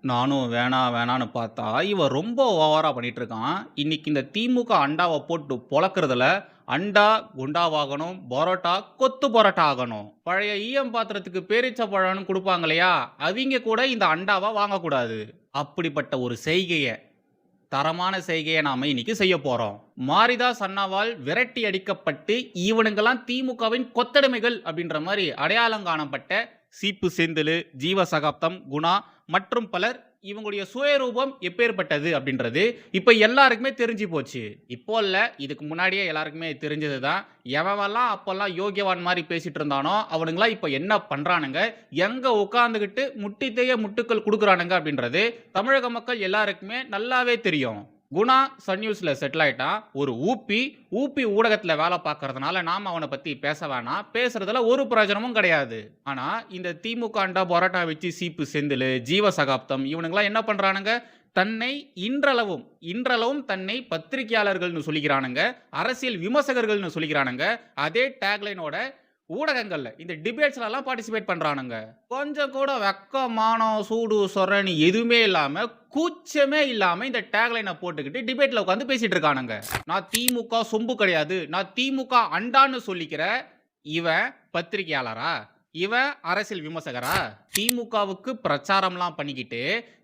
நானும் வேணான்னு பார்த்தா, இவன் ரொம்ப ஓவரா பண்ணிட்டு இருக்கான். இன்னைக்கு இந்த திமுக அண்டாவ போட்டு பொளக்குறதுல, அண்டா குண்டாவாகணும், பரோட்டா கொத்து பரோட்டா ஆகணும். பழைய ஈயம் பாத்திரத்துக்கு பேரீச்சம்பழம்னு குடுப்பாங்க இல்லையா? அவிங்க கூட இந்த அண்டாவ வாங்கக்கூடாது. அப்படிப்பட்ட ஒரு செய்கைய, தரமான செய்கைய நாம இன்னைக்கு செய்யப் போறோம். மாரிதாஸ் அண்ணாவால் விரட்டி அடிக்கப்பட்டு, இவனுங்கலாம் திமுகவின் கொத்தடிமைகள் அப்படின்ற மாரி அடையாளம் காணப்பட்ட சீப்பு செந்திலு, ஜீவசகாப்தம், குணா மற்றும் பலர் இவங்களுடைய சுயரூபம் எப்பேற்பட்டது அப்படின்றது இப்ப எல்லாருக்குமே தெரிஞ்சு போச்சு. இப்போ இல்ல, இதுக்கு முன்னாடியே எல்லாருக்குமே தெரிஞ்சது தான். எவன்லாம் அப்பல்லாம் யோகியவான் மாரி பேசிட்டு இருந்தானோ, அவனுங்கலாம் இப்ப என்ன பண்றானுங்க, எங்க உட்கார்ந்துகிட்டு முட்டி தேய முட்டுக்கள் குடுக்குறானுங்க அப்படின்றது தமிழக மக்கள் எல்லாருக்குமே நல்லாவே தெரியும். குணா சன் நியூஸ்ல செட்டில் ஆயிட்டான். ஒரு ஊப்பி ஊடகத்துல வேலை பார்க்கறதுனால நாம அவன பத்தி பேச வேணாம். பேசுறதுல ஒரு பிரயோஜனமும் கிடையாது. ஆனா இந்த திமுக அண்டா பரோட்டா வச்சு சீப்பு செந்திலு, ஜீவசகாப்தம் இவனுங்கலாம் என்ன பண்றானுங்க? தன்னை இன்றளவும் தன்னை பத்திரிகையாளர்கள்னு சொல்லிக்கிறானுங்க. அரசியல் விமர்சகர்கள்னு சொல்லிக்கிறானுங்க. அதே டேக்லைனோட ஊடகங்கள்ல இந்த டிபேட்ஸ்லலாம் பார்ட்டிசிபேட் பண்றானுங்க. கொஞ்சம் கூட வெக்கம், மானம், சூடு, சொரணை எதுவுமே இல்லாம, கூச்சமே இல்லாம இந்த டேக்லைன போட்டுக்கிட்டு டிபேட்ல உட்கார்ந்து பேசிட்டு இருக்கானுங்க. நான் திமுக சொம்பு கிடையாது. நான் திமுக அண்டான்னு சொல்லிக்கிற இவன் பத்திரிகையாளரா? இவன் அரசியல் விமர்சகரா? திமுகவுக்கு பிரச்சாரம்லாம் பண்ணிக்கிட்டு,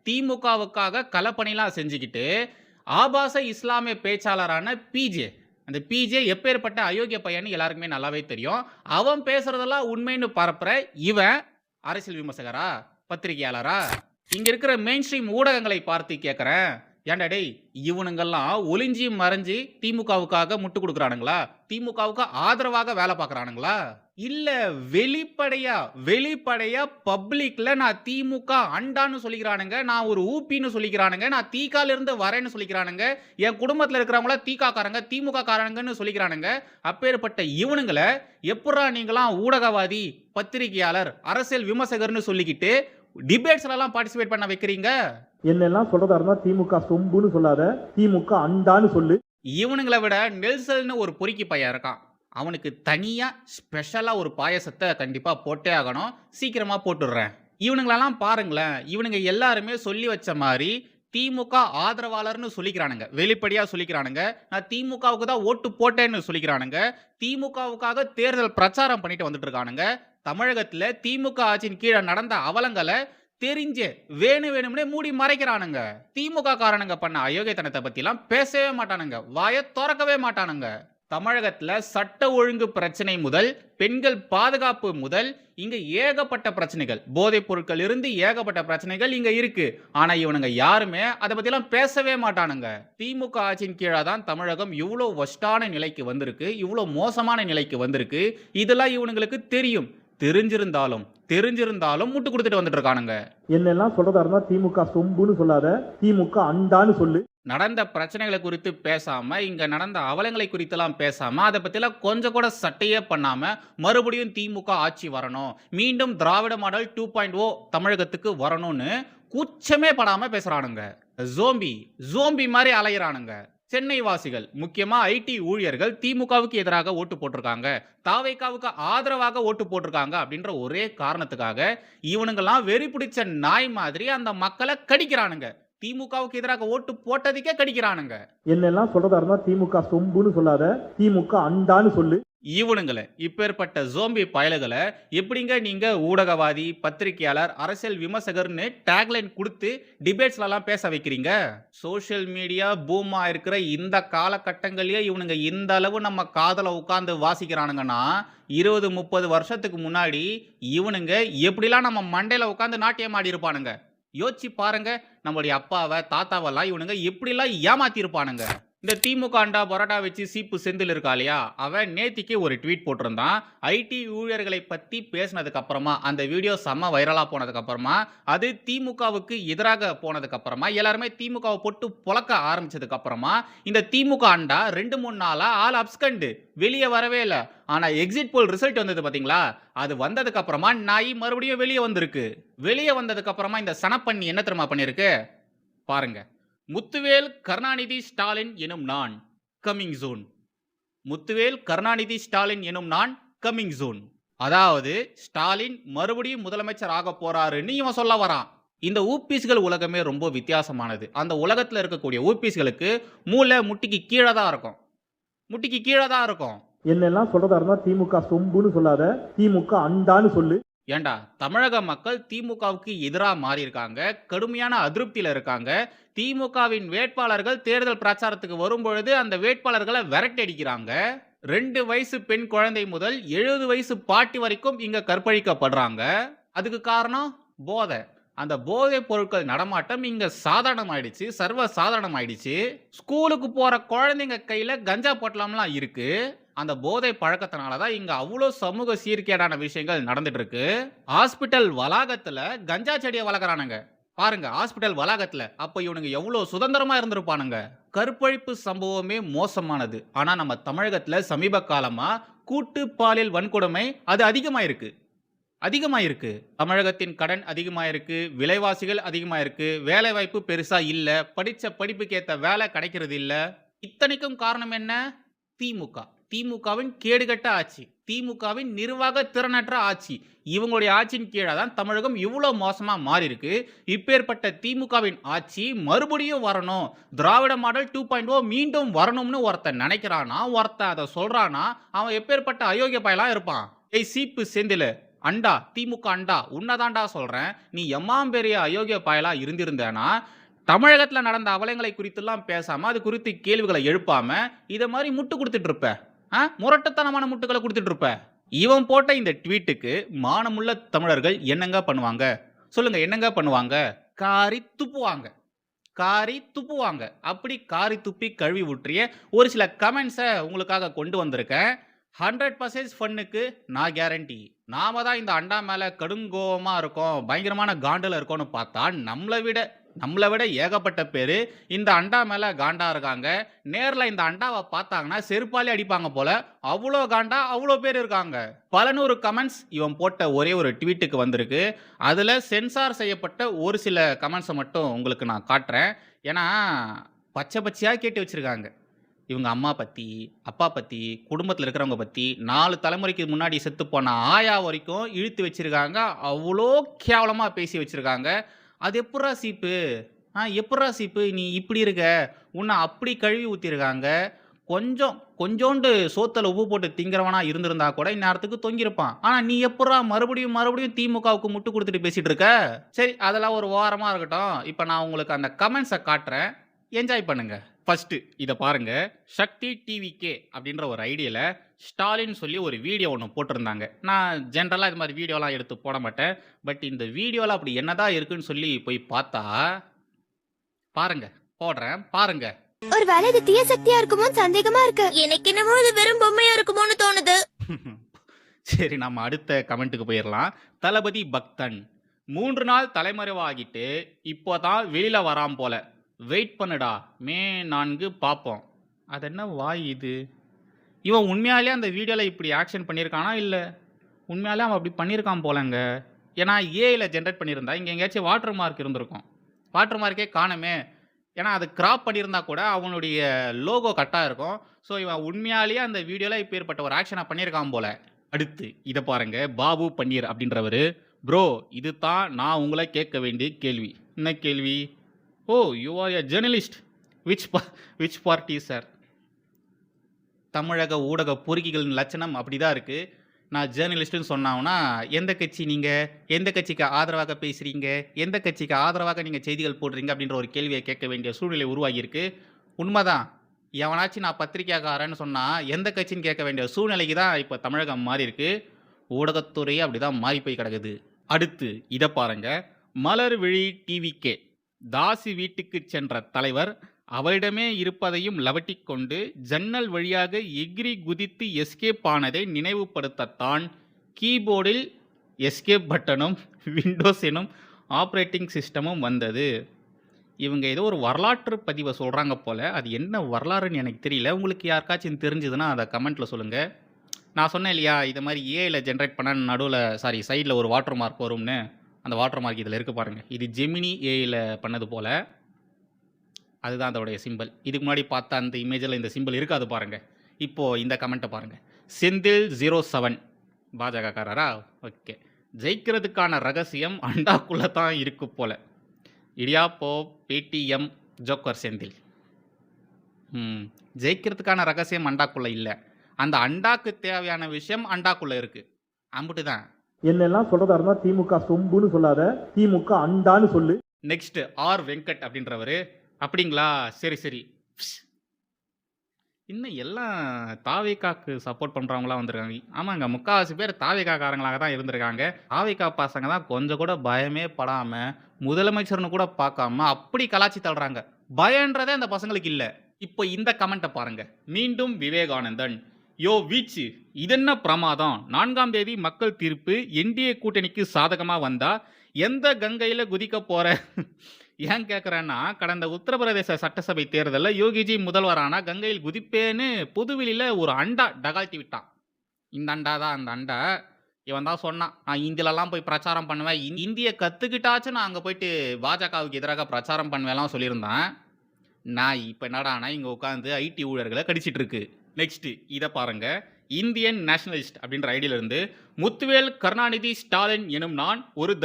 திமுகவுக்காக களப்பணிலாம் செஞ்சுக்கிட்டு, ஆபாச இஸ்லாமிய பேச்சாளரான பிஜே அந்த பிஜே எப்பேற்பட்ட அயோக்கிய பையன்னு எல்லாருக்குமே நல்லாவே தெரியும். அவன் பேசுறதெல்லாம் உண்மைன்னு பரப்புற இவன் அரசியல் விமர்சகரா? பத்திரிகையாளரா? இங்க இருக்கிற மெயின் ஸ்ட்ரீம் ஊடகங்களை பார்த்து கேட்கிறேன். ஏன்டா டேய், இவனுங்கெல்லாம் ஒளிஞ்சி மறைஞ்சி திமுகவுக்காக முட்டு குடுக்குறானுங்களா? திமுகவுக்கு ஆதரவாக வேலை பார்க்கறானுங்களா? இல்ல வெளிப்படையா பப்ளிக்ல நான் திமுக அண்டான்னு சொல்லிக்கிறானுங்க. நான் ஒரு ஊப்பின்னு சொல்லிக்கிறானுங்க. நான் தீகால இருந்து வரேன்னு சொல்லிக்கிறானுங்க. என் குடும்பத்துல இருக்கிறவங்கள தீகா காரங்க, திமுக காரங்கன்னு சொல்லிக்கிறானுங்க. அப்பேற்பட்ட இவனுங்கள எப்புட்றா நீங்கலாம் ஊடகவாதி, பத்திரிகையாளர், அரசியல் விமர்சகர்ன்னு சொல்லிக்கிட்டு டிபேட்ஸ்லலாம் பார்ட்டிசிபேட் பண்ண வைக்கிறீங்க? என்னெல்லாம் சொல்றதா இருந்தா திமுக சொம்புன்னு சொல்லாத, திமுக அண்டான்னு சொல்லு. இவனுங்கள விட நெல்சல்னு ஒரு பொறுக்கி பையன் இருக்கான். அவனுக்கு தனியா ஸ்பெஷலா ஒரு பாயாசத்த கண்டிப்பா போட்டே ஆகணும். சீக்கிரமா போட்டுடுறேன். இவனுங்களெல்லாம் பாருங்களேன். இவனுங்க எல்லாருமே சொல்லி வச்ச மாரி திமுக ஆதரவாளர்ன்னு சொல்லிக்கிறானுங்க. வெளிப்படையா சொல்லிக்கிறானுங்க. நான் திமுகவுக்கு தான் ஓட்டு போட்டேன்னு சொல்லிக்கிறானுங்க. திமுகவுக்காக தேர்தல் பிரச்சாரம் பண்ணிட்டு வந்துட்டு இருக்கானுங்க. தமிழகத்துல திமுக ஆட்சியின் கீழ நடந்த அவலங்கள தெரிஞ்சே வேணும்னே மூடி மறைக்கிறானுங்க. திமுக காரனுங்க பண்ண அயோக்கியத்தனத்தை பத்திலாம் பேசவே மாட்டானுங்க. வாய தொறக்கவே மாட்டானுங்க. தமிழகத்துல சட்ட ஒழுங்கு பிரச்சனை முதல், பெண்கள் பாதுகாப்பு முதல், இங்க ஏகப்பட்ட பிரச்சனைகள், போதைப் பொருட்கள் இருந்து ஏகப்பட்ட பிரச்சனைகள் இங்க இருக்கு. ஆனா இவனுங்க யாருமே அதை பத்திலாம் பேசவே மாட்டானுங்க. திமுக ஆட்சியின் கீழ தான் தமிழகம் இவ்ளோ வொஸ்டான நிலைக்கு வந்திருக்கு, இவ்ளோ மோசமான நிலைக்கு வந்திருக்கு. இதெல்லாம் இவனுங்களுக்கு தெரியும். தெரிஞ்சிருந்தாலும் முட்டு கொடுத்துட்டு வந்துட்டு இருக்கானுங்க. என்னெல்லாம் சொல்றதா இருந்தா திமுக சொம்புன்னு சொல்லாத, திமுக அண்டான்னு சொல்லு. நடந்த பிரச்சனைகளை குறித்து பேசாம, இங்க நடந்த அவலங்களை குறித்தெல்லாம் பேசாம, அதை பத்திலாம் கொஞ்சம் கூட சட்டையே பண்ணாம, மறுபடியும் திமுக ஆட்சி வரணும், மீண்டும் திராவிட மாடல் 2.0 தமிழகத்துக்கு வரணும்னு கூச்சமே படாம பேசுறானுங்க. ஜோம்பி மாதிரி அலையிறானுங்க. சென்னை வாசிகள், முக்கியமா ஐடி ஊழியர்கள் திமுகவுக்கு எதிராக ஓட்டு போட்டிருக்காங்க, தாவேகாவுக்கு ஆதரவாக ஓட்டு போட்டிருக்காங்க அப்படின்ற ஒரே காரணத்துக்காக இவனுங்கெல்லாம் வெறி பிடிச்ச நாய் மாதிரி அந்த மக்களை கடிக்கிறானுங்க. திமுகவுக்கு எதிராக ஓட்டு போட்டதுக்கே கடிக்கிறானுங்க. என்னெல்லாம் சொல்றதா இருந்தா திமுக சொம்புன்னு சொல்லாத, திமுக அண்டான்னு சொல்லு. இவனுங்கள இப்பேற்பட்ட ஜோம்பி பயலுகளை எப்படிங்க நீங்க ஊடகவாதி, பத்திரிகையாளர், அரசியல் விமர்சகர்னு டேக்லைன் கொடுத்து டிபேட்ஸ்லாம் பேச வைக்கிறீங்க? சோசியல் மீடியா பூமா இருக்கிற இந்த காலகட்டங்களிலே இவனுங்க இந்த அளவு நம்ம காதல உட்கார்ந்து வாசிக்கிறானுங்கன்னா 20-30 வருஷத்துக்கு முன்னாடி இவனுங்க எப்படிலாம் நம்ம மண்டையில உட்கார்ந்து நாட்டியம் ஆடி இருப்பானுங்க. யோசிச்சு பாருங்க. நம்மளுடைய அப்பாவை, தாத்தாவெல்லாம் இவனுங்க எப்படிலாம் ஏமாத்தி இருப்பானுங்க. இந்த திமுக அண்டா பரோட்டா வச்சு சீப்பு செந்தில் இருக்கா இல்லையா, அவன் நேத்திக்கு ஒரு ட்வீட் போட்டிருந்தான். ஐடி ஊழியர்களை பத்தி பேசினதுக்கு அப்புறமா, அந்த வீடியோ செம்ம வைரலா போனதுக்கு அப்புறமா, அது திமுகவுக்கு எதிராக போனதுக்கு அப்புறமா, எல்லாருமே திமுகவை போட்டு பொளக்க ஆரம்பிச்சதுக்கு அப்புறமா, இந்த திமுக அண்டா 2-3 நாளா ஆள் அப்ஸ்கண்டு வெளியே வரவே இல்லை. ஆனா எக்ஸிட் போல் ரிசல்ட் வந்தது பாத்தீங்களா, அது வந்ததுக்கு அப்புறமா நாய் மறுபடியும் வெளியே வந்திருக்கு. வெளியே வந்ததுக்கு அப்புறமா இந்த சனப்பண்ணி என்ன தெரியுமா பண்ணிருக்கு பாருங்க. முத்துவேல் கருணாநிதி ஸ்டாலின் எனும் நான் கமிங் ஜூன். முத்துவேல் கருணாநிதி ஸ்டாலின் எனும் நான் கமிங் ஜூன். அதாவது ஸ்டாலின் மறுபடியும் முதலமைச்சர் ஆக போறாருன்னு இவன் சொல்ல வரான். இந்த ஊப்பீஸ்கள் உலகமே ரொம்ப வித்தியாசமானது. அந்த உலகத்துல இருக்கக்கூடிய ஊப்பீஸ்களுக்கு மூளை முட்டிக்கு கீழ தான் இருக்கும். முட்டிக்கு கீழ தான் இருக்கும். என்னெல்லாம் சொல்றதா இருந்தா திமுக சொம்புன்னு சொல்லாத, திமுக அண்டான்னு சொல்லு. ஏன்டா தமிழக மக்கள் திமுகவுக்கு எதிரா மாறியிருக்காங்க. கடுமையான அதிருப்தியில இருக்காங்க. திமுகவின் வேட்பாளர்கள் தேர்தல் பிரச்சாரத்துக்கு வரும்பொழுது அந்த வேட்பாளர்கள விரட்டி அடிக்கிறாங்க. 2 வயசு பெண் குழந்தை முதல் 70 வயசு பாட்டி வரைக்கும் இங்க கற்பழிக்கப்படுறாங்க. அதுக்கு காரணம் போதை. அந்த போதைப் பொருட்கள் நடமாட்டம் இங்க சாதாரணமாயிடுச்சு. சர்வ சாதாரணமாயிடுச்சு. ஸ்கூலுக்கு போற குழந்தைங்க கையில கஞ்சா பொட்டலம்லாம் இருக்கு. அந்த போதை பழக்கத்தினால தான் இங்க அவ்ளோ சமூக சீர்கேடான விஷயங்கள் நடந்துட்டு இருக்கு. ஹாஸ்பிட்டல் வளாகத்துல கஞ்சா செடிய வளர்க்குறானுங்க. பாருங்க ஹாஸ்பிட்டல் வளாகத்துல. அப்ப இவனுங்க எவ்ளோ சுதந்திரமா இருந்திருப்பானுங்க. கற்பழிப்பு சம்பவமே மோசமானது. ஆனா நம்ம தமிழகத்துல சமீப காலமா கூட்டு பாலியல் வன்கொடுமை அது அதிகமாயிருக்கு. அதிகமாயிருக்கு. தமிழகத்தின் கடன் அதிகமாயிருக்கு. விலைவாசிகள் அதிகமாயிருக்கு. வேலைவாய்ப்பு பெருசா இல்ல. படிச்ச படிப்புக்கு ஏத்த வேலை கிடைக்கிறது இல்ல. இத்தனைக்கும் காரணம் என்ன? திமுக. திமுகவின் கேடுகெட்ட ஆட்சி. திமுகவின் நிர்வாக திறனற்ற ஆட்சி. இவங்களுடைய ஆட்சியின் கீழ தான் தமிழகம் இவ்ளோ மோசமா மாறியிருக்கு. இப்பேற்பட்ட திமுகவின் ஆட்சி மறுபடியும் வரணும். திராவிட மாடல் 2.0 மீண்டும் வரணும்னு ஒருத்தன் நினைக்கிறானா, ஒருத்தன் அத சொல்றானா, அவன் எப்பேற்பட்ட அயோக்கிய பயலா இருப்பான். ஏய் சீப்பு செந்திலு, அண்டா, திமுக அண்டா, உன்னதான்டா சொல்றேன். நீ எம்மாம் பெரிய அயோக்கிய பயலா இருந்திருந்தேனா, தமிழகத்துல நடந்த அவலங்களை குறித்துலாம் பேசாம, அது குறித்து கேள்விகளை எழுப்பாம, இத மாரி முட்டு குடுத்துட்டு இருப்ப. முரட்டுத்தனமான முட்டுக்கள குடுத்துட்டு இருப்ப. இவன் போட்ட இந்த ட்வீட்டுக்கு மானமுள்ள தமிழர்கள் என்னங்க பண்ணுவாங்க? சொல்லுங்க என்னங்க பண்ணுவாங்க? காரி துப்புவாங்க. காரி துப்புவாங்க. அப்படி காரி துப்பி கழுவி ஊற்றிய ஒரு சில கமெண்ட்ஸ உங்களுக்காக கொண்டு வந்திருக்கேன். 100% ஃபன்னுக்கு நான் கேரண்டி. நாம தான் இந்த அண்டா மேல கடுங்கோவமா இருக்கோம். பயங்கரமான காண்டுல இருக்கோம்னு பார்த்தா, நம்மள விட ஏகப்பட்ட பேரு இந்த அண்டா மேல காண்டா இருக்காங்க. நேர்ல இந்த அண்டாவ பார்த்தாங்கன்னா செருப்பாலே அடிப்பாங்க போல. அவ்ளோ காண்டா அவ்ளோ பேர் இருக்காங்க. பல நூறு கமெண்ட்ஸ் இவன் போட்ட ஒரே ஒரு ட்வீட்டுக்கு வந்திருக்கு. அதுல சென்சார் செய்யப்பட்ட ஒரு சில கமெண்ட்ஸ மட்டும் உங்களுக்கு நான் காட்டுறேன். ஏன்னா பச்சை பச்சையா கேட்டு வச்சிருக்காங்க. இவங்க அம்மா பத்தி, அப்பா பத்தி, குடும்பத்துல இருக்கிறவங்க பத்தி, 4 தலைமுறைக்கு முன்னாடி செத்துப்போன ஆயா வரைக்கும் இழுத்து வச்சிருக்காங்க. அவ்ளோ கேவலமா பேசி வச்சிருக்காங்க. அது எப்புட்றா சீப்பு? எப்புட்றா சீப்பு நீ இப்படி இருக்க? உன்ன அப்படி கழுவி ஊத்திருக்காங்க. கொஞ்சோண்டு சோத்துல உப்பு போட்டு திங்கிறவனா இருந்திருந்தா கூட இந்நேரத்துக்கு தொங்கியிருப்பான். ஆனா நீ எப்புட்றா மறுபடியும் திமுகவுக்கு முட்டு குடுத்துட்டு பேசிட்டு இருக்க? சரி அதெல்லாம் ஒரு ஓரமா இருக்கட்டும். இப்ப நான் உங்களுக்கு அந்த கமெண்ட்ஸ காட்டுறேன். என்ஜாய் பண்ணுங்க. ஃபர்ஸ்ட் இத பாருங்க. சக்தி டிவிகே அப்படின்ற ஒரு ஐடியில ஸ்டாலின் சொல்லி ஒரு வீடியோ ஒண்ணு போட்டிருந்தாங்க. நான் ஜெனரலா இது மாதிரி வீடியோலாம் எடுத்து போட மாட்டேன். பட் இந்த வீடியோல அப்படி என்னதான் இருக்குன்னு சொல்லி போய் பார்த்தா, பாருங்க. போடுறேன் பாருங்க. ஒருவேளை இது தீய சக்தியா இருக்குமோன்னு சந்தேகமா இருக்கு. எனக்கு என்னமோ இது வெறும் பொம்மையா இருக்குமோன்னு தோணுது. சரி நம்ம அடுத்த கமெண்ட்டுக்கு போயிரலாம். தளபதி பக்தன் 3 நாள் தலைமறைவாகிட்டு இப்போதான் வெளியில வரான் போல. வெயிட் பண்ணுடா. மே 4 பாப்போம். அது என்ன வாய் இது? இவன் உண்மையாலே அந்த வீடியோல இப்படி ஆக்ஷன் பண்ணியிருக்கானா இல்ல உண்மையாலே அவன் அப்படி பண்ணியிருக்கான் போலங்க. ஏன்னா ஏஐல ஜென்ரேட் பண்ணியிருந்தா இங்க எங்கேயாச்சும் வாட்டர் மார்க் இருந்திருக்கும். வாட்டர் மார்க்கே காணுமே. ஏன்னா அது கிராப் பண்ணியிருந்தா கூட அவனுடைய லோகோ கட்டா இருக்கும். ஸோ இவன் உண்மையாலேயே அந்த வீடியோல இப்பேற்பட்ட ஒரு ஆக்ஷனை பண்ணியிருக்கான் போல. அடுத்து இதை பாருங்க. பாபு பன்னீர் அப்படின்றவர், ப்ரோ இது தான் நான் உங்களை கேட்க வேண்டிய கேள்வி. என்ன கேள்வி? Oh you are a journalist. Which party sir? தமிழக ஊடக பொறுக்கிகளின் லட்சணம் அப்படிதான் இருக்கு. நான் ஜேர்னலிஸ்ட்னு சொன்னாங்கன்னா எந்த கட்சி நீங்க? எந்த கட்சிக்கு ஆதரவாக பேசுறீங்க? எந்த கட்சிக்கு ஆதரவாக நீங்க செய்திகள் போடுறீங்க? அப்படின்ற ஒரு கேள்வியை கேட்க வேண்டிய சூழ்நிலை உருவாகியிருக்கு. உண்மைதான். எவனாச்சும் நான் பத்திரிக்கைக்காரன்னு சொன்னா எந்த கட்சின்னு கேட்க வேண்டிய சூழ்நிலைக்கு தான் இப்போ தமிழகம் மாறி இருக்கு. ஊடகத்துறையே அப்படிதான் மாறி போய் கிடக்குது. அடுத்து இதை பாருங்க. மலர்விழி டிவிகே தாசி வீட்டுக்கு சென்ற தலைவர் அவளிடமே இருப்பதையும் லவட்டிக் கொண்டு ஜன்னல் வழியாக எகிரி குதித்து எஸ்கேப் ஆனதை நினைவுபடுத்தத்தான் கீபோர்டில் எஸ்கேப் பட்டனும் விண்டோஸ் எனும் ஆப்ரேட்டிங் சிஸ்டமும் வந்தது. இவங்க ஏதோ ஒரு வரலாற்று பதிவை சொல்கிறாங்க போல். அது என்ன வரலாறுன்னு எனக்கு தெரியல. உங்களுக்கு யாருக்காச்சும் தெரிஞ்சதுன்னா அதை கமெண்ட்டில் சொல்லுங்கள். நான் சொன்னேன் இல்லையா, இதை மாதிரி ஏஐயில் ஜென்ரேட் பண்ண நடுவில் சைடில் ஒரு வாட்டர் மார்க் வரும்னு. அந்த வாட்டர் மார்க் இதில் இருக்குது பாருங்கள். இது ஜெமினி ஏஐயில் பண்ணது போல். அதுதான் அதோடைய சிம்பிள். இதுக்கு முன்னாடி பார்த்த அந்த இமேஜில் இந்த சிம்பிள் இருக்காது பாருங்கள். இப்போது இந்த கமெண்ட்டை பாருங்கள். செந்தில் 07 பாஜகக்காரரா? ஓகே. ஜெயிக்கிறதுக்கான ரகசியம் அண்டாக்குள்ள தான் இருக்கு போல. இடியாப்போ, பேடிஎம், ஜோக்கர் செந்தில். ஜெயிக்கிறதுக்கான ரகசியம் அண்டாக்குள்ள இல்ல. அந்த அண்டாக்கு தேவையான விஷயம் அண்டாக்குள்ள இருக்கு. அம்புட்டு தான். என்னெல்லாம் சொல்றதா இருந்தா திமுக சொம்புன்னு சொல்லாத, திமுக அண்டான்னு சொல்லு. நெக்ஸ்ட் ஆர் வெங்கட் அப்படின்றவரு, அப்படிங்களா, சரி சரி. இன்னும் எல்லாம் தாவேகாக்கு சப்போர்ட் பண்றவங்களா வந்திருக்காங்க. ஆமாங்க, முக்காவாசி பேர் தாவேகாக்காரங்களாக தான் இருந்திருக்காங்க. தாவேகா பசங்க தான் கொஞ்சம் கூட பயமே படாம, முதலமைச்சர்னு கூட பார்க்காம அப்படி கலாச்சி தள்ளுறாங்க. பயன்றதே அந்த பசங்களுக்கு இல்ல. இப்போ இந்த கமெண்ட்டை பாருங்க. மீண்டும் விவேகானந்தன், யோ வீச்சு, இதென்ன பிரமாதம். 4ஆம் தேதி மக்கள் தீர்ப்பு என்டிஏ கூட்டணிக்கு சாதகமா வந்தா எந்த கங்கையில குதிக்க போற? ஏன் கேட்குறேன்னா, கடந்த உத்தரப்பிரதேச சட்டசபை தேர்தலில் யோகிஜி முதல்வரானா கங்கையில் குதிப்பேன்னு பொதுவெளியில் ஒரு அண்டா டகால்ட்டி விட்டான். இந்த அண்டா தான் அந்த அண்டா. இவன் தான் சொன்னான், நான் இந்தியிலலாம் போய் பிரச்சாரம் பண்ணுவேன், இந்தியை கற்றுக்கிட்டாச்சும் நான் அங்கே போயிட்டு பாஜகவுக்கு எதிராக பிரச்சாரம் பண்ணுவேலாம் சொல்லியிருந்தான். நான் இப்போ என்னடானா இங்கே உட்காந்து ஐடி ஊழியர்களை கடிச்சிட்டு இருக்கு. நெக்ஸ்ட் இதை பாருங்க. இந்தியன் நேஷனலிஸ்ட் அப்படின்ற ஐடியிலிருந்து, முத்துவேல் கருணாநிதி ஸ்டாலின் எனும் நான் ஒரு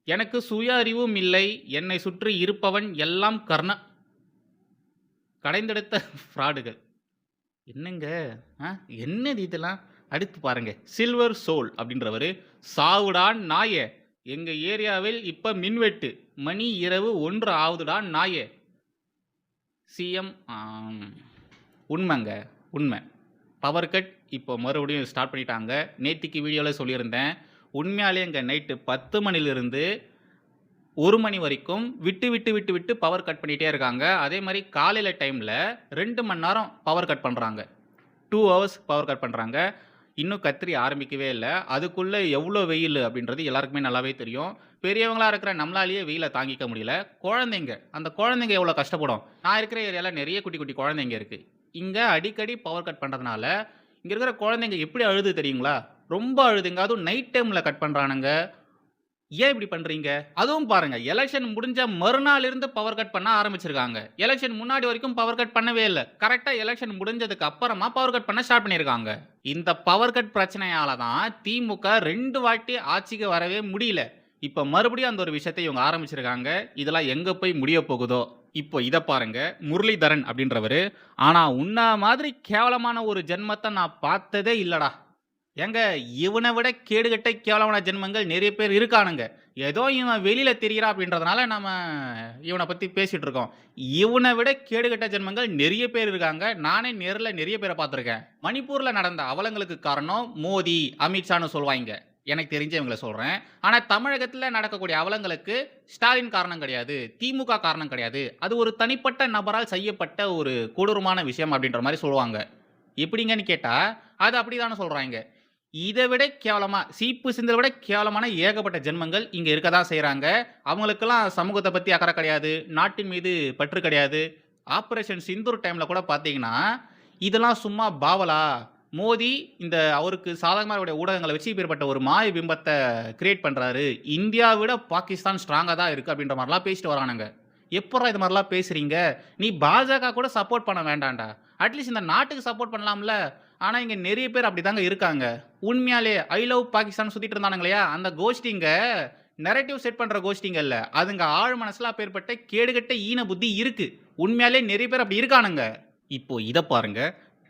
எனக்கு சுய அறிவும் இல்லை, என்னை சுற்றி இருப்பவன் எல்லாம் கடைந்தெடுத்த ஃப்ராடுகள். என்னங்க என்னது இதெல்லாம்? அடுத்து பாருங்க. சில்வர் சோல் அப்படின்றவர், சாவுடான் நாயே, எங்க ஏரியாவில் இப்ப மின்வெட்டு, மணி இரவு 1 ஆகுதுடான் நாயே. சிஎம் உண்மைங்க, உண்மை. பவர் கட் இப்போ மறுபடியும் ஸ்டார்ட் பண்ணிட்டாங்க. நேத்திக்கு வீடியோவில் சொல்லியிருந்தேன், உண்மையாலே இங்கே நைட்டு 10 மணிலிருந்து 1 மணி வரைக்கும் விட்டு விட்டு விட்டு விட்டு பவர் கட் பண்ணிகிட்டே இருக்காங்க. அதே மாதிரி காலையில் டைமில் 2 மணி நேரம் பவர் கட் பண்ணுறாங்க. 2 ஹவர்ஸ் பவர் கட் பண்ணுறாங்க. இன்னும் கத்திரி ஆரம்பிக்கவே இல்லை. அதுக்குள்ளே எவ்வளோ வெயில் அப்படின்றது எல்லாருக்குமே நல்லாவே தெரியும். பெரியவங்களாக இருக்கிற நம்மளாலேயே வெயிலை தாங்கிக்க முடியல. குழந்தைங்க, அந்த குழந்தைங்க எவ்வளோ கஷ்டப்படும். நான் இருக்கிற ஏரியாவில் நிறைய குட்டி குட்டி குழந்தைங்க இருக்குது. இங்கே அடிக்கடி பவர் கட் பண்ணுறதுனால இங்கே இருக்கிற குழந்தைங்க எப்படி அழுது தெரியுங்களா? ரொம்ப அழுதுங்க. அதுவும் நைட் டைமில் கட் பண்ணுறானுங்க. ஏன் இப்படி பண்ணுறீங்க? அதுவும் பாருங்கள், எலெக்ஷன் முடிஞ்ச மறுநாள் இருந்து பவர் கட் பண்ண ஆரம்பிச்சிருக்காங்க. எலெக்ஷன் முன்னாடி வரைக்கும் பவர் கட் பண்ணவே இல்லை. கரெக்டாக எலெக்ஷன் முடிஞ்சதுக்கு அப்புறமா பவர் கட் பண்ண ஸ்டார்ட் பண்ணியிருக்காங்க. இந்த பவர் கட் பிரச்சனையால தான் திமுக 2 வாட்டி ஆட்சிக்கு வரவே முடியல. இப்போ மறுபடியும் அந்த ஒரு விஷயத்தை இவங்க ஆரம்பிச்சிருக்காங்க. இதெல்லாம் எங்கே போய் முடிய போகுதோ. இப்போ இதை பாருங்க. முரளிதரன் அப்படின்றவர், ஆனால் உன்ன மாதிரி கேவலமான ஒரு ஜென்மத்தை நான் பார்த்ததே இல்லடா. ஏங்க, இவனை விட கேடுகட்ட கேவலமான ஜென்மங்கள் நிறைய பேர் இருக்கானுங்க. ஏதோ இவன் வெளியில் தெரிகிறா அப்படின்றதுனால நம்ம இவனை பற்றி பேசிகிட்டு இருக்கோம். இவனை விட கேடுகட்ட ஜென்மங்கள் நிறைய பேர் இருக்காங்க. நானே நேரில் நிறைய பேரை பார்த்துருக்கேன். மணிப்பூரில் நடந்த அவலங்களுக்கு காரணம் மோடி, அமித்ஷான்னு சொல்லுவாங்க. எனக்கு தெரிஞ்சவங்களை சொல்கிறேன். ஆனால் தமிழகத்தில் நடக்கக்கூடிய அவலங்களுக்கு ஸ்டாலின் காரணம் கிடையாது, திமுக காரணம் கிடையாது. அது ஒரு தனிப்பட்ட நபரால் செய்யப்பட்ட ஒரு கொடூரமான விஷயம் அப்படின்ற மாதிரி சொல்லுவாங்க. எப்படிங்கன்னு கேட்டால் அது அப்படி தானே சொல்கிறாங்க. இதை விட கேவலமாக, சீப்பு சிந்தலை விட கேவலமான ஏகப்பட்ட ஜென்மங்கள் இங்கே இருக்க தான் செய்கிறாங்க. அவங்களுக்கெல்லாம் சமூகத்தை பற்றி அக்கறை கிடையாது, நாட்டின் மீது பற்று கிடையாது. ஆப்ரேஷன் சிந்தூர் டைமில் கூட பார்த்தீங்கன்னா இதெல்லாம் சும்மா பாவலா, மோடி இந்த அவருக்கு சாதகமான ஊடகங்களை வச்சு இப்பேற்பட்ட ஒரு மாய பிம்பத்தை கிரியேட் பண்ணுறாரு, இந்தியாவை விட பாகிஸ்தான் ஸ்ட்ராங்காக தான் இருக்குது அப்படின்ற மாதிரிலாம் பேசிட்டு வரானுங்க. எப்படா இது மாதிரிலாம் பேசுகிறீங்க? நீ பாஜக கூட சப்போர்ட் பண்ண வேண்டாம்டா, அட்லீஸ்ட் இந்த நாட்டுக்கு சப்போர்ட் பண்ணலாம்ல. ஆனால் இங்கே நிறைய பேர் அப்படி தாங்க இருக்காங்க. உண்மையாலே ஐ லவ் பாகிஸ்தான் சுற்றிட்டு இருந்தானுங்களையா, அந்த கோஷ்டிங்க நெரட்டிவ் செட் பண்ணுற கோஷ்டிங்க இல்லை, அதுங்க ஆழ் மனசில் அப்பேற்பட்ட கேடுகட்ட ஈன புத்தி இருக்குது. உண்மையாலே நிறைய பேர் அப்படி இருக்கானுங்க. இப்போ இதை பாருங்க.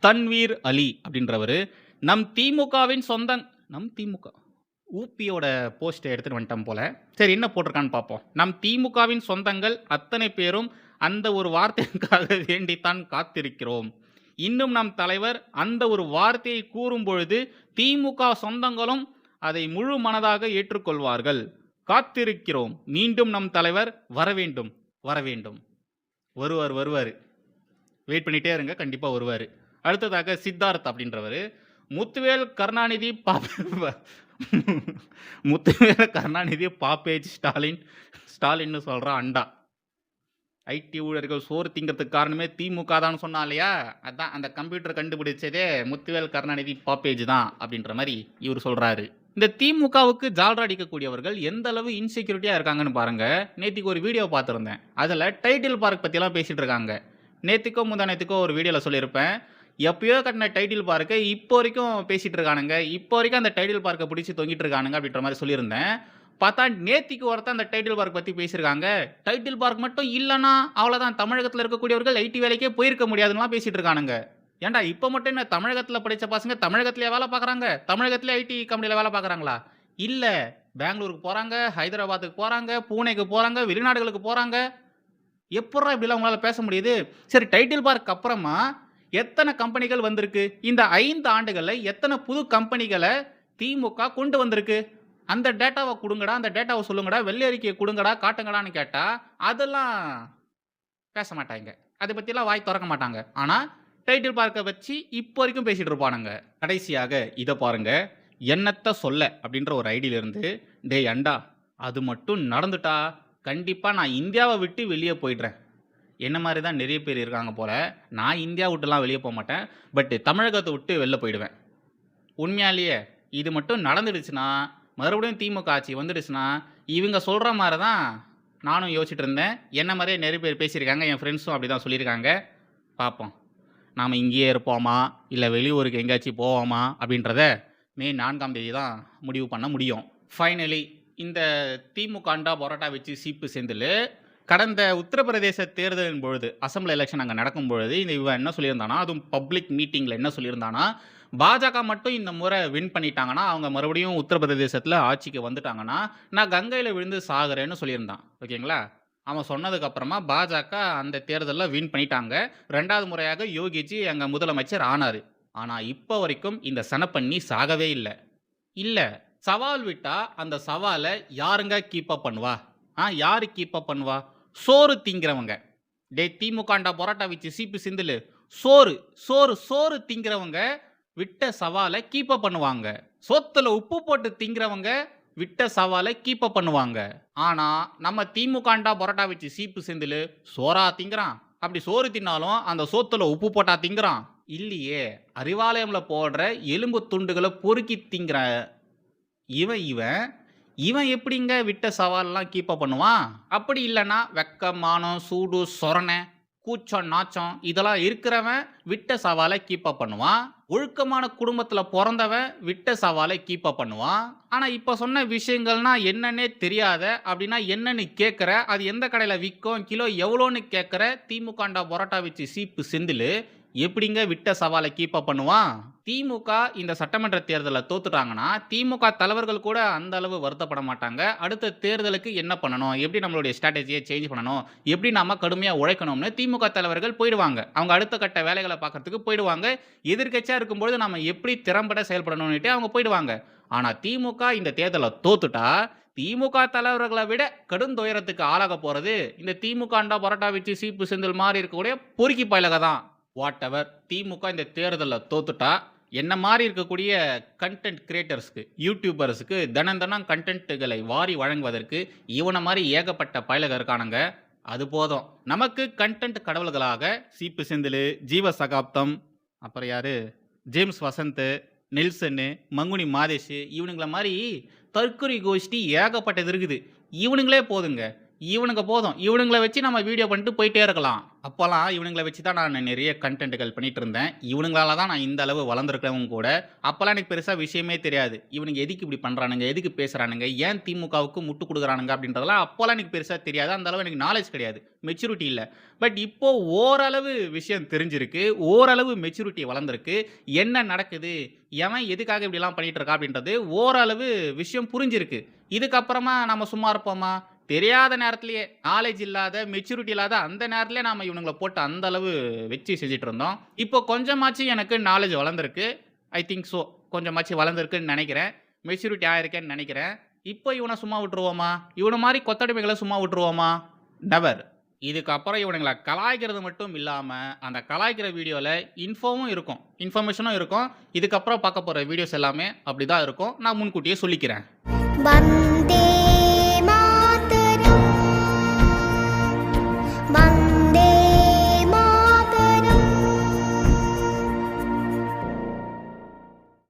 தன்வீர் அலி அப்படின்றவர், நம் திமுகவின் நம் திமுக ஊபியோட போஸ்ட்டை எடுத்துகிட்டு வந்துட்டோம் போல. சரி, என்ன போட்டிருக்கான்னு பார்ப்போம். நம் திமுகவின் சொந்தங்கள் அத்தனை பேரும் அந்த ஒரு வார்த்தைக்காக வேண்டித்தான் காத்திருக்கிறோம். இன்னும் நம் தலைவர் அந்த ஒரு வார்த்தையை கூறும் பொழுது திமுக சொந்தங்களும் அதை முழு மனதாக ஏற்றுக்கொள்வார்கள். காத்திருக்கிறோம். மீண்டும் நம் தலைவர் வர வேண்டும், வர வேண்டும். வருவார். வெயிட் பண்ணிட்டே இருங்க, கண்டிப்பாக வருவார். அடுத்ததாக சித்தார்த் அப்படின்றவர், முத்துவேல் கருணாநிதி பாப்பேஜ் ஸ்டாலின்னு சொல்கிற அண்டா. ஐடி ஊழியர்கள் சோறு திங்கிறதுக்கு காரணமே திமுக தான் சொன்னா இல்லையா, அதான் அந்த கம்ப்யூட்டர் கண்டுபிடிச்சதே முத்துவேல் கருணாநிதி பாப்பேஜ் தான் அப்படின்ற மாதிரி இவர் சொல்கிறாரு. இந்த திமுகவுக்கு ஜால்ரா அடிக்கக்கூடியவர்கள் எந்த அளவு இன்செக்யூரிட்டியாக இருக்காங்கன்னு பாருங்க. நேற்றுக்கு ஒரு வீடியோ பார்த்துருந்தேன். அதில் டைட்டில் பார்க் பற்றிலாம் பேசிகிட்டு இருக்காங்க. நேற்றுக்கோ முந்தானத்துக்கோ ஒரு வீடியோவில் சொல்லியிருப்பேன், எப்பயோ கட்டின டைட்டில் பார்க்க இப்போ வரைக்கும் பேசிட்டு இருக்கானுங்க. இப்போ வரைக்கும் அந்த டைட்டில் பார்க்க பிடிச்சி தொங்கிட்டு இருக்கானுங்க அப்படின்ற மாதிரி சொல்லியிருந்தேன். பார்த்தா நேத்திக்கு ஒருத்தன் அந்த டைட்டில் பார்க் பத்தி பேசியிருக்காங்க. டைட்டில் பார்க் மட்டும் இல்லன்னா அவ்வளோதான், தமிழகத்துல இருக்கக்கூடியவர்கள் ஐடி வேலைக்கே போயிருக்க முடியாதுன்னுலாம் பேசிட்டு இருக்கானுங்க. ஏன்டா இப்ப மட்டும் என்ன தமிழகத்துல படிச்ச பசங்க தமிழகத்திலேயே வேலை பார்க்குறாங்க? தமிழகத்திலே ஐடி கம்பெனில வேலை பார்க்குறாங்களா? இல்ல. பெங்களூருக்கு போறாங்க, ஹைதராபாத்துக்கு போறாங்க, பூனேக்கு போறாங்க, வெளிநாடுகளுக்கு போறாங்க. எப்புட்றா இப்படிலாம் உங்களால பேச முடியுது? சரி, டைட்டில் பார்க் அப்புறமா எத்தனை கம்பெனிகள் வந்திருக்கு? இந்த 5 ஆண்டுகள்ல எத்தனை புது கம்பெனிகள திமுக கொண்டு வந்திருக்கு? அந்த டேட்டாவ குடுங்கடா, அந்த டேட்டாவ சொல்லுங்கடா, வெள்ளை அறிக்கைய குடுங்கடா, காட்டுங்கடான்னு கேட்டா, அதெல்லாம் பேச மாட்டாய்ங்க. அத பத்திலாம் வாய் தொறக்க மாட்டாங்க. ஆனா, டைட்டில் பார்க்க வச்சு இப்போ வரைக்கும் பேசிட்டு இருப்பானுங்க. கடைசியாக இத பாருங்க. "என்னத்த சொல்ல" அப்படின்ற ஒரு ஐடியில இருந்து, "டேய் அண்டா, அது மட்டும் நடந்துட்டா, கண்டிப்பா நான் இந்தியாவ விட்டு வெளிய போயிடுறேன்." என்ன மாரி தான் நெறைய பேர் இருக்காங்க போல. நான் இந்தியா விட்டுலாம் வெளிய போமாட்டேன். பட் தமிழகத்த விட்டு வெளில போயிடுவேன். உண்மையாலேயே இது மட்டும் நடந்துடுச்சுன்னா, மறுபடியும் திமுக ஆட்சி வந்துடுச்சுன்னா, இவங்க சொல்ற மாரி தான் நானும் யோசிச்சுட்டு இருந்தேன். என்ன மாரியே நெறைய பேர் பேசியிருக்காங்க. என் ஃப்ரெண்ட்ஸும் அப்படி தான் சொல்லியிருக்காங்க. பார்ப்போம். நாம இங்கேயே இருப்போமா? இல்ல வெளியூருக்கு எங்கேயாச்சும் போவோமா? அப்படின்றத மே 4ஆம் தேதி தான் முடிவு பண்ண முடியும். ஃபைனலி இந்த திமுக அண்டா பரோட்டா வச்சு சீப்பு செந்தில் கடந்த உத்தரப்பிரதேச தேர்தலின் பொழுது, அசெம்பிளி எலெக்ஷன் அங்கே நடக்கும் பொழுது இவன் என்ன சொல்லியிருந்தானா, அதுவும் பப்ளிக் மீட்டிங்கில் என்ன சொல்லியிருந்தானா, பாஜக மட்டும் இந்த முறை வின் பண்ணிட்டாங்கன்னா, அவங்க மறுபடியும் உத்தரப்பிரதேசத்தில் ஆட்சிக்கு வந்துட்டாங்கன்னா, நான் கங்கையில் விழுந்து சாகுறேன்னு சொல்லியிருந்தான். ஓகேங்களா? அவன் சொன்னதுக்கு அப்புறமா பாஜக அந்த தேர்தலில் வின் பண்ணிட்டாங்க. 2வது முறையாக யோகிஜி அங்கே முதலமைச்சர் ஆனார். ஆனால் இப்போ வரைக்கும் இந்த சனப்பண்ணி சாகவே இல்லை. இல்லை, சவால் விட்டா அந்த சவாலை யாருங்க கீப் அப் பண்ணுவா? யாரு கீப் அப் பண்ணுவா? சோறு திங்கிறவங்க. டே திமுகண்டா பரோட்டா வச்சு சீப்பு சிந்தில் சோறு சோறு சோறு திங்கிறவங்க விட்ட சவாலை கீப் அப் பண்ணுவாங்க. சோத்துல உப்பு போட்டு திங்கிறவங்க விட்ட சவாலை கீப் அப் பண்ணுவாங்க. ஆனா நம்ம திமுகண்டா பரோட்டா வச்சு சீப்பு சிந்தில் சோறா திங்கிறான். அப்படி சோறு தின்னாலும் அந்த சோத்துல உப்பு போட்டா திங்கிறான் இல்லையே. அறிவாலயம்ல போடுற எலும்பு துண்டுகளை பொறுக்கி திங்கிற இவன் எப்படிங்க விட்ட சவால்லாம் கீப் அப் பண்ணுவான்? அப்படி இல்லைன்னா வெக்கம், மானம், சூடு, சொரணை, கூச்சம், நாச்சம் இதெல்லாம் இருக்கிறவன் விட்ட சவாலை கீப் அப் பண்ணுவான். ஒழுக்கமான குடும்பத்துல பிறந்தவன் விட்ட சவாலை கீப் அப் பண்ணுவான். ஆனா இப்ப சொன்ன விஷயங்கள்னா என்னன்னே தெரியாத, அப்படின்னா என்னன்னு கேட்குற, அது எந்த கடையில விற்கும், கிலோ எவ்வளோன்னு கேட்குற திமுகண்டா பரோட்டா வச்சு சீப்பு செந்தில் எப்படிங்க விட்ட சவாலை கீப் அப் பண்ணுவான்? திமுக இந்த சட்டமன்ற தேர்தலில் தோத்துட்டாங்கன்னா திமுக தலைவர்கள் கூட அந்த அளவு வருத்தப்பட மாட்டாங்க. அடுத்த தேர்தலுக்கு என்ன பண்ணணும், எப்படி நம்மளுடைய ஸ்ட்ராட்டஜியை சேஞ்ச் பண்ணணும், எப்படி நாம கடுமையாக உழைக்கணும்னு திமுக தலைவர்கள் போயிடுவாங்க. அவங்க அடுத்த கட்ட வேலைகளை பார்க்கறதுக்கு போயிடுவாங்க. எதிர்க்கட்சியாக இருக்கும்பொழுது நம்ம எப்படி திறம்பட செயல்படணும்னுட்டு அவங்க போயிடுவாங்க. ஆனால் திமுக இந்த தேர்தலில் தோத்துட்டா திமுக தலைவர்களை விட கடும் துயரத்துக்கு ஆளாக போறது இந்த திமுக அண்டா பரோட்டா வச்சு சீப்பு செந்தில் மாதிரி இருக்கக்கூடிய பொறுக்கி பயலக தான். வாட் எவர், திமுக இந்த தேர்தலில் தோத்துட்டா என்ன மாதிரி இருக்கக்கூடிய கண்டென்ட் கிரியேட்டர்ஸ்க்கு, யூடியூபர்ஸுக்கு தினம் கண்டென்ட்டுகளை வாரி வழங்குவதற்கு இவனை மாதிரி ஏகப்பட்ட பயலக இருக்கானுங்க. அது போதும். நமக்கு கண்டென்ட் கடவுள்களாக சீப்பு செந்தில், ஜீவ சகாப்தம், அப்புறம் யாரு, ஜேம்ஸ் வசந்த், நெல்சன்னு, மங்குனி மாதேஷ், இவனுங்களை மாதிரி தற்கொலை கோஷ்டி ஏகப்பட்டது இருக்குது. இவனுங்களே போதுங்க. இவனுங்க போதும். இவனுங்களை வச்சு நம்ம வீடியோ பண்ணிட்டு போயிட்டே இருக்கலாம். அப்போல்லாம் இவனுங்களை வச்சு தான் நான் நிறைய கண்டென்ட்டுகள் பண்ணிட்டு இருந்தேன். இவனுங்களால தான் நான் இந்த அளவு வளர்ந்துருக்கிறவங்க கூட. அப்போல்லாம் எனக்கு பெருசாக விஷயமே தெரியாது. இவனுங்க எதுக்கு இப்படி பண்ணுறானுங்க, எதுக்கு பேசுகிறானுங்க, ஏன் திமுகவுக்கு முட்டு கொடுக்குறானுங்க அப்படின்றதெல்லாம் அப்போல்லாம் எனக்கு பெருசாக தெரியாது. அந்த அளவு எனக்கு நாலேஜ் கிடையாது, மெச்சூரிட்டி இல்லை. பட் இப்போ ஓரளவு விஷயம் தெரிஞ்சிருக்கு, ஓரளவு மெச்சூரிட்டி வளர்ந்துருக்கு. என்ன நடக்குது, எவன் எதுக்காக இப்படிலாம் பண்ணிட்டு இருக்கா அப்படின்றது ஓரளவு விஷயம் புரிஞ்சிருக்கு. இதுக்கப்புறமா நம்ம சும்மா இருப்போமா? தெரியாத நேரத்திலேயே, நாலேஜ் இல்லாத, மெச்சூரிட்டி இல்லாத அந்த நேரத்திலே நாம் இவனுங்களை போட்டு அந்த அளவு வச்சு செஞ்சுட்டு இருந்தோம். இப்போ கொஞ்சமாச்சு எனக்கு நாலேஜ் வளர்ந்துருக்கு. ஐ திங்க் ஸோ, கொஞ்சமாச்சு வளர்ந்துருக்குன்னு நினைக்கிறேன். மெச்சூரிட்டி ஆயிருக்கேன்னு நினைக்கிறேன். இப்போ இவனை சும்மா விட்டுருவோமா? இவனை மாதிரி கொத்தடிமைகளை சும்மா விட்டுருவோமா? நெவர். இதுக்கப்புறம் இவனுங்களை கலாய்க்கிறது மட்டும் இல்லாமல் அந்த கலாய்க்கிற வீடியோவில் இன்ஃபோவும் இருக்கும், இன்ஃபர்மேஷனும் இருக்கும். இதுக்கப்புறம் பார்க்க போகிற வீடியோஸ் எல்லாமே அப்படி தான் இருக்கும். நான் முன்கூட்டியே சொல்லிக்கிறேன். வந்தே